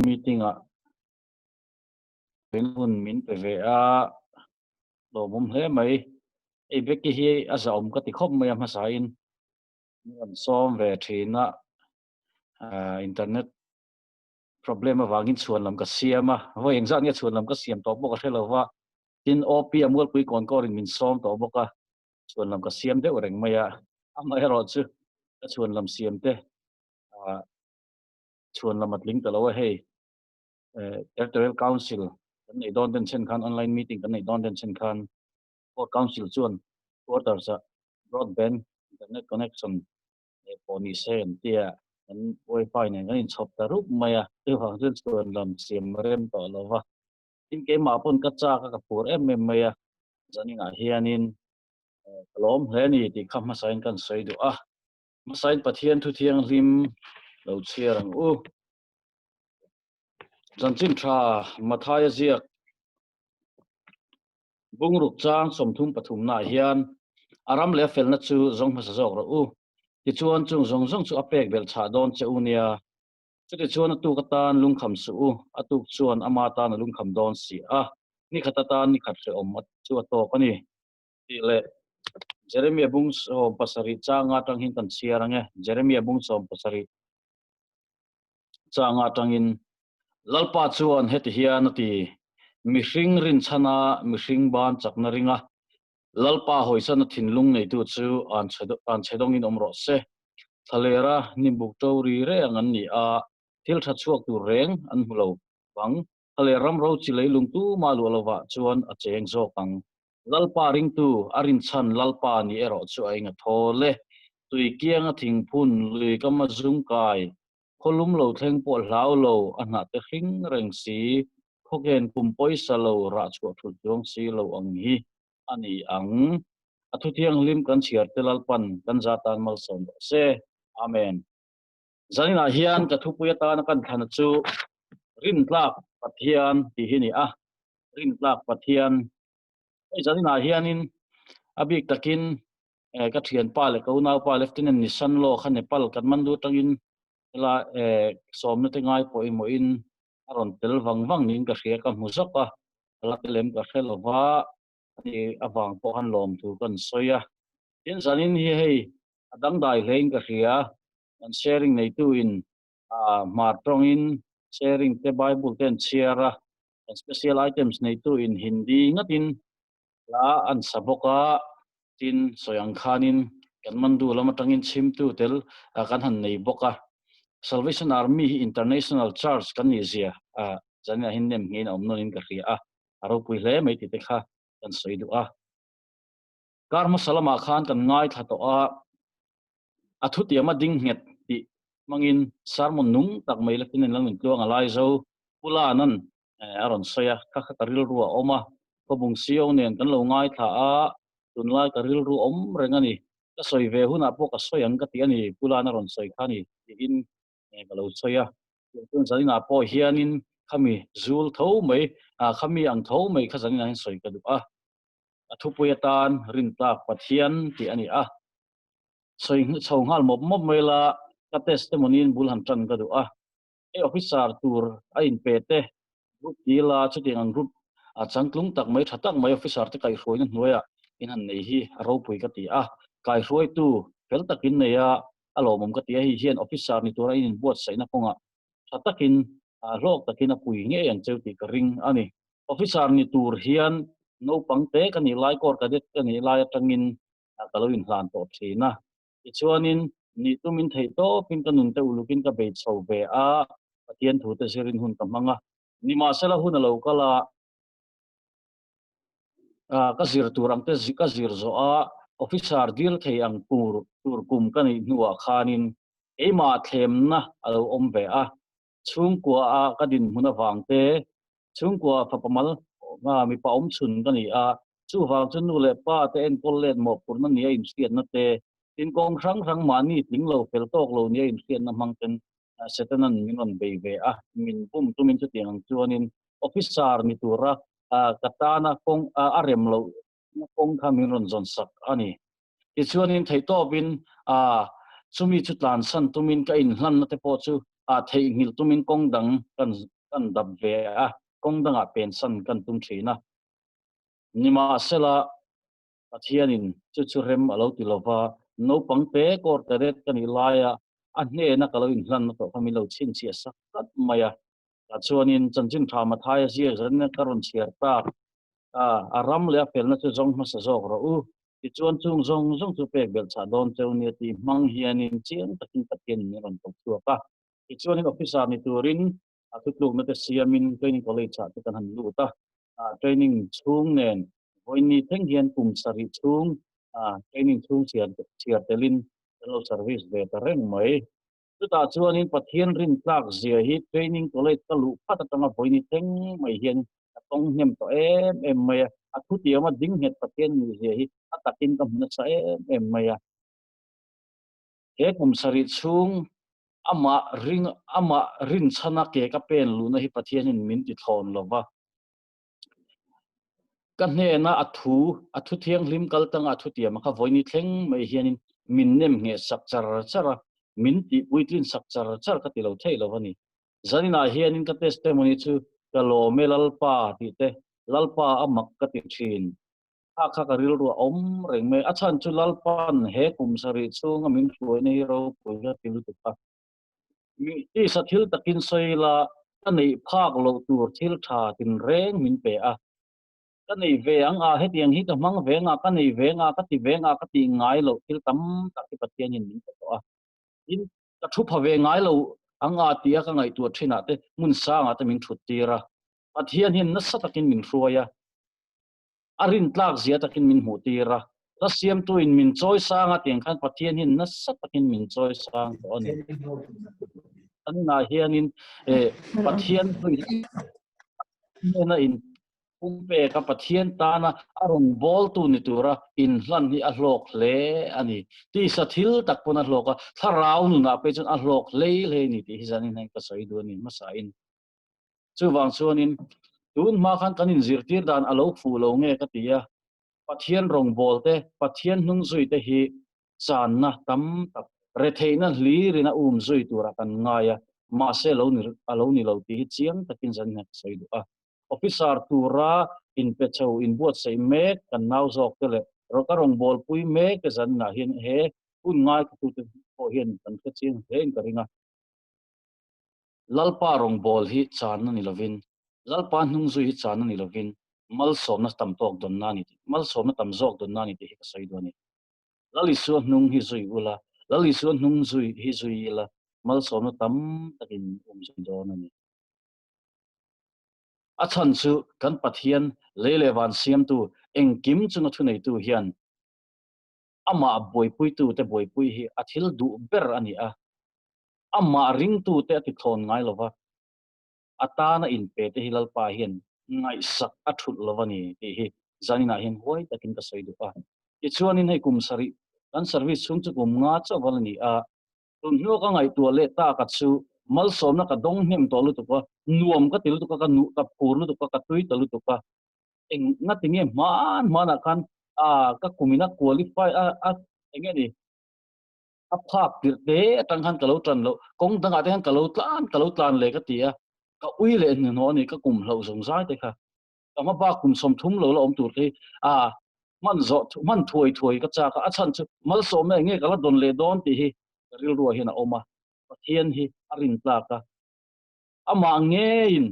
meeting hun min pe ve a lo mum hle mai e veki hi a zaum ka ti khop mai ma sa in an som ve thina internet problem awangin chuan lam ka siama ho engzat nge chuan lam ka siam to boka thelawa tin op amul pui kon ko rin min som to boka chuan lam ka siam de oreng maya ama hero chu chuan lam siam te chuan lam atling talawa hei electoral council kan nei don den chen khan online meeting kan nei don den chen khan port council chuan porter sa broadband internet connection e poni sen tia kan wifi ne kan in chop ta rup maya te hang chen chuan lam siam rem to lova in ke ma pon ka cha ka pur em maya zaninga hianin lom hle ni ti kham ma sain kan sei du ma sain pathian thu thiang lim lo chiarang zanchin tha mathaya zia bungruk chang somthum pathum na hian aram le fel na chu zong ma sa zok ro ti chuan chung zong zong chu apek bel cha don che unia chuti chuan tu ka tan lungkham su atuk chuan ama ta na lungkham don si ni khata ta ni khat se om chu to pani ti le Jeremy bung so pasari changa tang hin kan siarange Jeremy bung so pasari changa tangin lalpa chuan heti hian ti mihring rin chana mihring ban chakna ringa lalpa hoisan thinlung nei tu chu an chedong in omro se thalera nimbuk tori re angan ni thil tha chuak tu reng an hulo wang thaleram ro chilei lung tu malu lova chuan a cheng zo kang lalpa ring tu arin chan lalpa ni ero chu ainga thole tui kiang a thing phun lui kama zum kai kholum lo thleng po hlau lo ana te hring reng si khogen kumpoi salo ra chu thu jong si lo ang hi ani ang athu thiang lim kan chiar telal pan kan zatan mal som se amen zanina hian ka thupuya ta na kan thana chu rin tlak pathian ti hini rin tlak pathian ai zanina hianin abik takin ka thian pa le ko na pa lieutenant ni san lo khan nepal kan mandu tangin la som na te ngai po mo in aron tel wang wang nin ka hria ka muzaka la telem ka khelwa ni awang po han lom tu kan soya tin zanin hi hei adang dai hlein ka hria an sharing nei tu in martong in sharing the bible ten chiara special items nei tu in hindi ngatin la an saboka tin soyang khanin kan mandu lama tangin chim tu tel kan han nei boka Salvation Army International Church kan ni zia zania hinnem ngin omnon in ka hria aro pui hle mai ti te kha kan soidu karma salama khan kan ngai tha to athu ti ama ding nget ti mangin sarmon nung tak mai lakin lang min tluang alai zo pula nan aron soya kha kha karil ruwa oma ko bung siong nen kan lo ngai tha tun lai karil ru om rengani ka soi ve huna po ka soyang ka ti ani pula na ron soi khani ti in ka lo soya tun zalina po hianin khami zul tho mai khami ang tho mai kha zalina hin soi ka du athu puyatan rin tlak pathian ti ani soi chong hal mop mop mela ka testimony in bulhan tran ka du officer tur in pete group ila chuting ang group changklung tak mai thatak mai officer te kai hroin hnuaya in han nei hi ro pui ka ti kai hroi tu fel takin nei alomom ka ti hi hian officer ni tura in buat saina konga thatakin lok takin pui nge yang cheuti ka ring ani officer ni tur hian no pangte kan ni lai kor ka det kan ni lai tangin kaloin hlan to thina ichuanin ni tumin thei to pin kanun te ulukin ka be chho ve pathian thu te sirin hun tamanga ni ma sala hun lo kala ka zir turang te zika zir zo officer dil thei ang tur kum kan ni nuwa khanin ema thlem na alo om ve chung kwa ka din huna wangte chung kwa papamal mi pa om chun kan ni chu wang chun nu le pa te en kol len mo purna ni in stian na te tin kong rang mani ting lo fel tok lo ni in stian na mangten setanan min be ve min pum tumin chu tiang chuanin officer ni tura katana kong arem lo kong khamin ron zon sak ani ti chuanin thei to bin chumi chu tlan san tumin ka in hlan na te po chu thei ngil tumin kongdang kan dab ve kongdang pension kan tum thina nima sela pathianin chu rem alo tilova no pangpe kor taret kan ilaya ne na kalo in hlan to familo chin chi sakat maya chuanin chanchin thama thaya sia zan karon chiar ta aram le fel na chu zong ma sa zok ro ti chuan chung zong chu pek bel cha don cheu ni ti mang hianin chian takin pathian ni ron tok chu ka ti chuanin officer ni turin tutluk na te siamin training college cha kan han lu ta training chung nen voini theng hian kum sari chung training chung chiar telin lo service ve ta reng mai tu ta chuanin pathian rin tlak zia hi training college ka lu phat atanga voini theng mai hian tong hnem to em mai thu ti ama ding het pathian ni zia hi atakin ka hna sa em mai he kum sari chung ama rin chana ke ka pen lu na hi pathian in min ti thon lova kan ne na athu thiang lim kal tang athu ti ma kha voini thleng mai hianin min nem nge sak chara min ti puitlin sak char ka ti lo thei lo ani zanina hianin ka testimony chu ka lo melal pa ti te lalpa amak ka ti thin kha ka ril ru om reng me achan chu lalpan he kum sari chung min hloi nei ro puila tilu tu pa mi ti sa thil takin soila anei phak lo tur thil tha tin reng min pe cái này về ang hết tiền hít mang về ngà cái này về ngà cái tiền ngái lộ til tắm tất cái bát tiền nhìn mình đó in cái chụp về ngái lộ ang tia cái ngày tuột trên nát mun sang à mình chụp tira bát tiền hin nasa takin mình ruaya arin tlak zia takin mình hụ tira ta siam tu in mình choi sang à tiền kan bát tiền hin nasa takin mình choi sang đó ni anh na hian in bát tiền na in kumpe ka pathian ta na arong bol tu ni tura in hlan ni a hlok hle ani ti sa thil tak pon a hloka tharau nu na pe chon a hlok le ni ti hizanin nai ka sai do ni masa in chu wang chuanin tun ma khan kanin zirtir dan alo fu lo nge ka tia pathian rong bol te pathian hnung zui te hi chan na tam tak re theina hli rina zui tura kan ngaya ma se lo ni lo ti chiang takin zan na sai do officer tura in pecho in buat sei me kan nau zok tele ro ka rong bol pui me ke zan na hin he un ngai ku tu ko hian kan ka ching he ka ringa lalpa rong bol hi chan na ni lovin lalpa hnung zui hi chan na ni lovin mal som na tam tok don na ni mal som na tam zok don na ni te ka sai do ni lali su hnung hi zui ula lali su hnung zui hi zui la mal som na tam takin zui do na ni achan chu kan pathian lelewan siam tu engkim chu na thu nei tu hian ama boipui tu te boipui hi athil du ber ani ama ring tu te ati thon ngai lova atana in pe te hilal pa hian ngai sak athut lovani te hi zanina hian hoi takin ka soi du pa ti chuanin hei kum sari kan service chung chu kum nga cha walani tun hlo ka ngai tu le ta ka chu mal som na ka dong hnem to lu tu pa nuam ka til tu ka nu ka pur lu tu ka tui ta lu tu pa eng na tinge man kan ka kumina qualify enge ni a phak tir te tang han kalau tran lo kong tang ate han kalau tlan le ka tia ka ui le ni no ni ka kum lo zong zai te kha ka ma ba kum som thum lo om tur ke man zo man thuai ka cha ka achan chu mal som na nge kala don le don ti hi ril ro hi na oma pathian hi arin tla ka ama nge in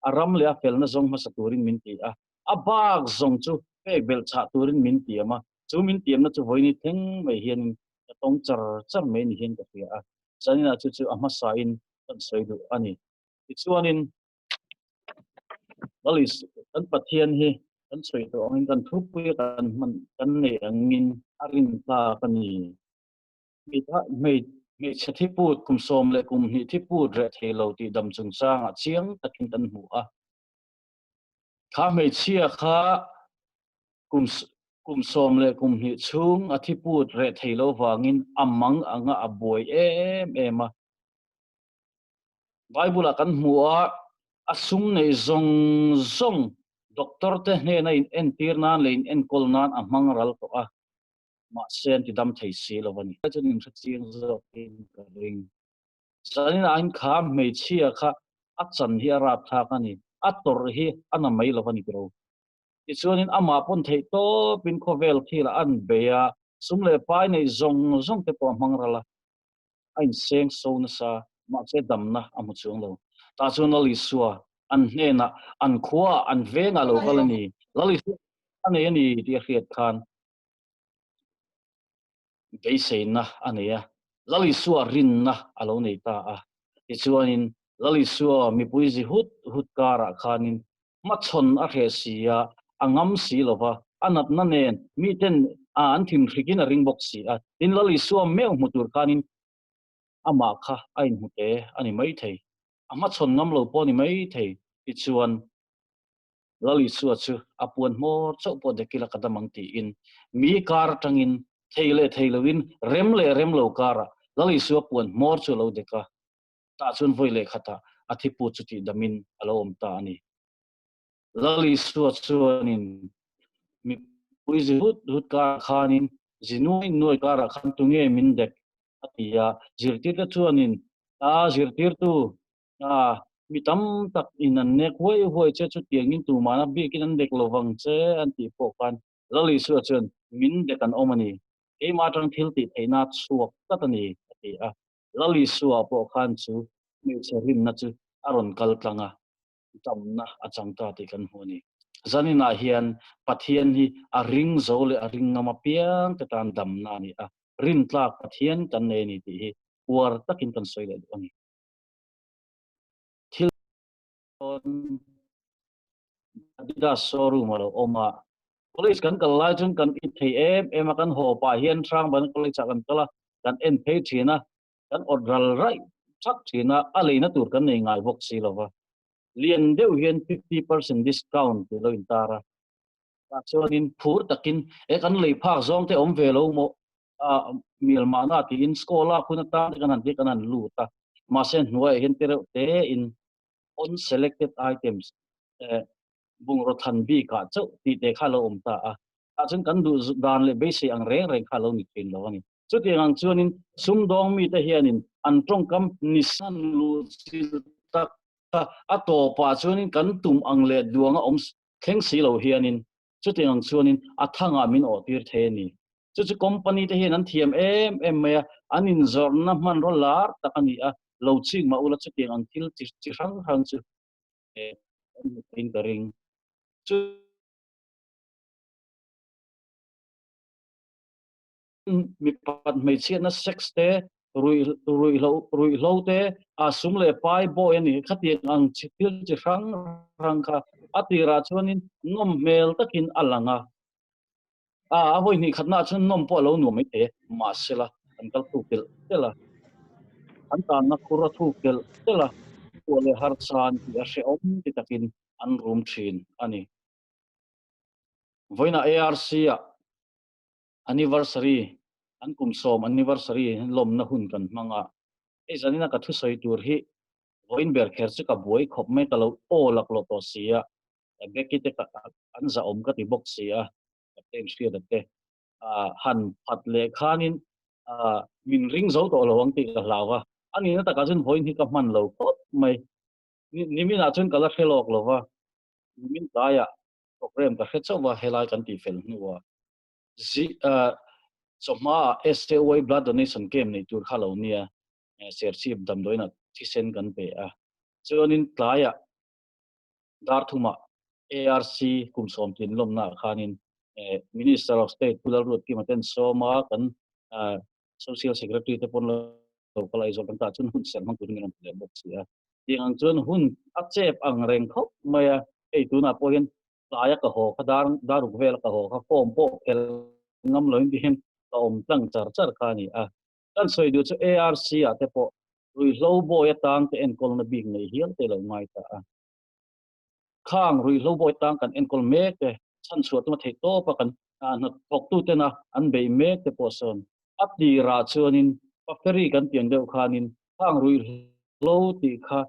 aram le fel na zong ma sa turin min ti abak zong chu pek bel cha turin min ti ama chu min ti na chu voini theng mai hian tong char me ni hian ka tia sanina chu ama sa in kan soi du ani ti chuanin lalis kan pathian hi kan soi to angin kan thu pui kan man kan nei angin arin ta kan ni mi tha me chathi put kum som le kum hi thi put re thelo ti dam chung chang chiang takin kan mu kha me chia kha kum kum som le kum hi chung athi put re thelo wangin amang anga aboi em bible kan hua asung nei zong doctor te ne na in entir nan le in kol nan amang ral to ma sen ti dam thei si lo wani cha nin chiang zo tin ka ring zanin ain kham mei chia kha achan hi arap tha kani ator hi ana mai lovani bro ichuanin ama pon thei to pin khovel thila an beya sumle pai nei zong zong te po mangrala ain seng so na sa ma che damna amu chung lo ta chun li suwa an hena an khuwa an venga lo kalani lali ane ani ti khiat khan beiseina ania lali suwa rinna alo nei ta a ichuanin lali suwa mi puizi hut kara khanin machon a he sia angam si lova anat na nen mi ten an thim thrikin a ring box si a tin lali suwa meu mutur khanin ama kha ain hute ani mai thei ama chon ngam lo po ni mai thei ichuan lali suwa chu apuan mo chau po de kila kadamang ti in mi kar tangin theilewin remlo kara lali suwa puan mor chu lo de ka ta chun voile khata athipu chu ti damin alo om ta ani lali suwa chuanin mi puizi hut ka khanin zinui noi kara khan tunge min dek atia zirtir ka chuanin zirtir tu a mi tam tak in an nek hoi che chu tiangin tu mana bi kin an dek lovang che an ti po kan lali suwa chuan min dek an omani e ma tang thil ti theina chuak tatani ati a lali suwa po khan chu mi cherin na chu aron kal tlanga tamna achangta ti kan honi zanina hian pathian hi a ring zole a ring ngama piang te tan dam na ni a rin tlak pathian kan ne ni ti hi war takin kan soile ani thil on Adidas showroom alo oma college kan kalai chung kan it thei em kan ho pa hian trang ban college kan kala kan en thei thina kan odral rai thak thina aleina tur kan nei ngai bok si lova lian deuh hian 50% discount ti lo intara chuanin phur takin kan lei phak zong te om ve lo mo mil mana ti in skola khuna ta kan han lu ta ma sen hnuai hen te in on selected items bung ro than bi ka chau ti te kha lo om ta a chung kan du dan le be se ang reng kha lo ni tin lo ani chu ti ang chuanin sum dong mi te hianin an tong kam nisan lu sil tak a to pa chuanin kan tum ang le duanga om kheng si lo hianin chu ti ang chuanin a thanga min o tir the ni chu company te hian an thiam em me anin zor na man ro lar takani a lo ching ma ula chu ti ang thil chi rang chu in the ring chu mi pat mai chia na sex te rui lo te a sum le pai bo ani khati ang chitil chi rang kha atira chuanin nom mel takin alanga hoi ni khatna chun nom po lo nu mai te ma sela an kal tu kel tela an ta na khura thu kel tela ko le har chan ti a she om ti takin an room thin ani voina ARC anniversary an kum som anniversary lom na hun kan manga e zanina ka thu soi tur hi voin ber kher chu ka buai khop me ka lo o lak lo to sia beki te ka an za om ka ti box sia tem sia da te han phat le khanin min ring zo to lo wang ti ka lawa ani na ta ka jun voin hi ka man lo khop mai ni mi na chun kala khelok lo wa ni min ta ya program ka khet chawa helai kan ti fel nuwa zi soma STOI blood donation game nei tur khalo nia ser chip dam doina thisen kan pe chuanin tlaya dar thuma ARC kum som tin lomna khanin Minister of State Pulal Road ki maten soma kan social secretary te pon localize kan ta chun hun ser mang turin kan le box ya yang chun hun achep ang reng khop maya ei tuna poin tlaya ka ho khadar daru vel ka ho kha form po kel ngam loin di hem ka om tang char khani kan soi du chu ARC te po rui lo bo ya tang te en kol na big nei hial te lo mai ta khang rui lo boy tang kan enkol mek te chan suat ma thei to pa kan na tok tu te na an bei mek te poson ati ra chuanin factory kan tiang deuh khanin khang rui lo ti kha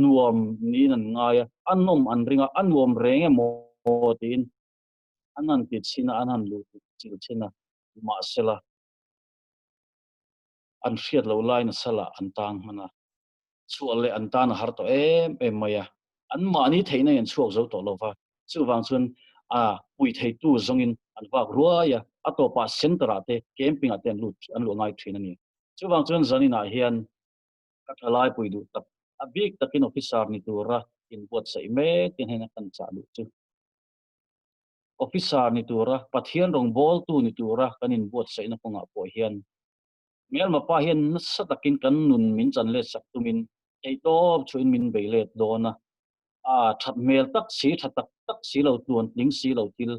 nuam ni nan ngaya annom an ringa annuam renge mo tin anan ti china anan lu chil china ma sela an hriat lo lai na sala an tang mana chual le an tan har to em maya an mani theina yan chuak zo to lova chu wang chun a pui thei tu zongin an wak ruaya atopa centra te camping aten lut an lo ngai thina ni chu wang chun zanina hian katalai pui du tak a big takin officer ni tura in bot sai me tin hena kan cha lu chu officer ni tura pathian rong bol tu ni tura kanin bot sai na ponga po hian mel ma pa hian sa takin kan nun min chan le sak tumin ei top chuin min beile dona a that mel tak tak si lo tuan ding si lo til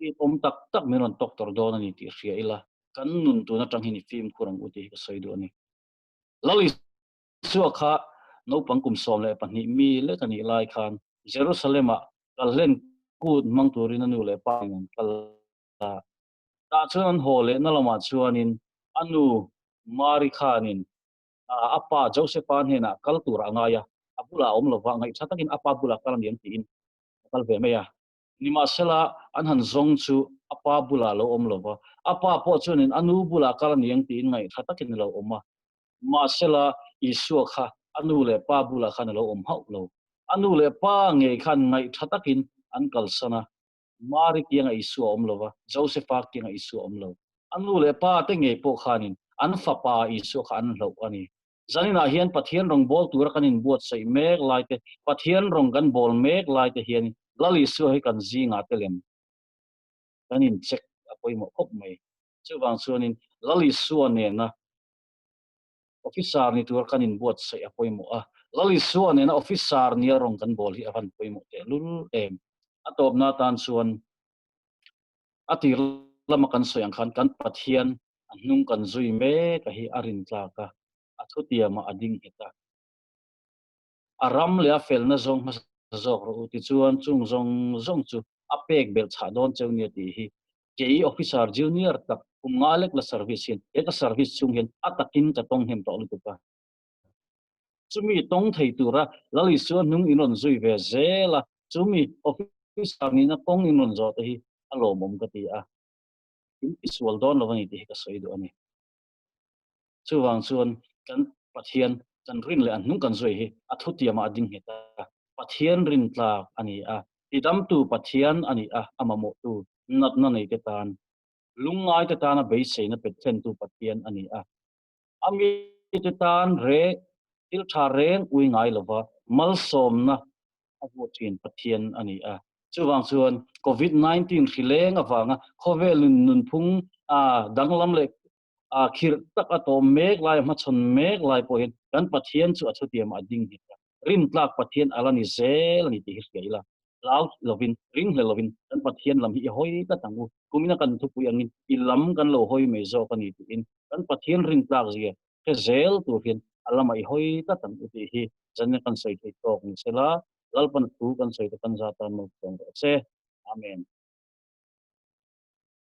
I om tak tak meron doktor dona ni ti ria ila kan nun tu na tang hini film kurang uti ka soi do ni lali suwa kha no pangkum som le pani mi le kani lai khan jerusalem a kalen kut mang turin anu le pa ngan kal ta chuan hole na lama chuanin anu mari khanin apa josephan hena kaltura ngaya abula om lova ngai thatakin apa bula kalam yem tin kal ve meya ni masela an han zong chu apa bula lo om lova apa po chuanin anu bula kalam yem tin ngai thatakin lo oma masela isu kha anu le pa bula khan lo om hau lo anu le pa nge khan ngai thatakin an kal sana mari kianga isu om lova josepha kianga isu om lo anu le pa te nge po khanin an fa pa isu khan lo ani zanina hian pathian rong bol tur kanin buat sai mek lai te pathian rong kan bol mek lai te hian lali su he kan zinga telem kanin check apoi mo khop mai chuwang chuanin lali su ane na officer ni tur kanin buat sai apoi mo a lali su ane na officer ni rong kan bol hi avan poi mo te lul em atop na tan chuan atir lama kan soyang khan kan pathian anung kan zui me ka hi arin tla ka athutia ma ading heta aram le a fel na zong ma zok ro ti chuan chung zong zong chu apek bel cha don cheu ni ti hi ke officer junior tak kungalek la service hin eka service chung hin atakin ka tong hem to lu pa chumi tong thei tura lali su nung inon zui ve zela chumi officer ni na tong inon zo te hi alo mom ka ti a isual don lo ni ti ka soi do ani chuwang chuan kan pathian kan rin le an hnung kan zoi hi athutia ma ding heta pathian rin tla ani a idam tu pathian ani a amamo tu nat na nei te tan lungai te tan a be sei na pet chen tu pathian ani a ami te tan re il tha reng ui ngai lova mal som na abu chin pathian ani a chuwang chuan covid 19 khileng awanga khovel nun phung a danglam le khir tak atom mek lai ma chon mek lai po hin kan pathian chu athutiam ading hi rim tlak pathian alani zel ni ti hiskeila lau lovin ring le lovin kan pathian lam hi hoi ta tangu kumina kan thu pu angin ilam kan lo hoi me zo kan ni in kan pathian ring tlak zia ke zel tu hin alama I hoi ta tangu ti hi janne kan sai thei tok ni sela lalpan tu kan sai ta kan za ta mo se amen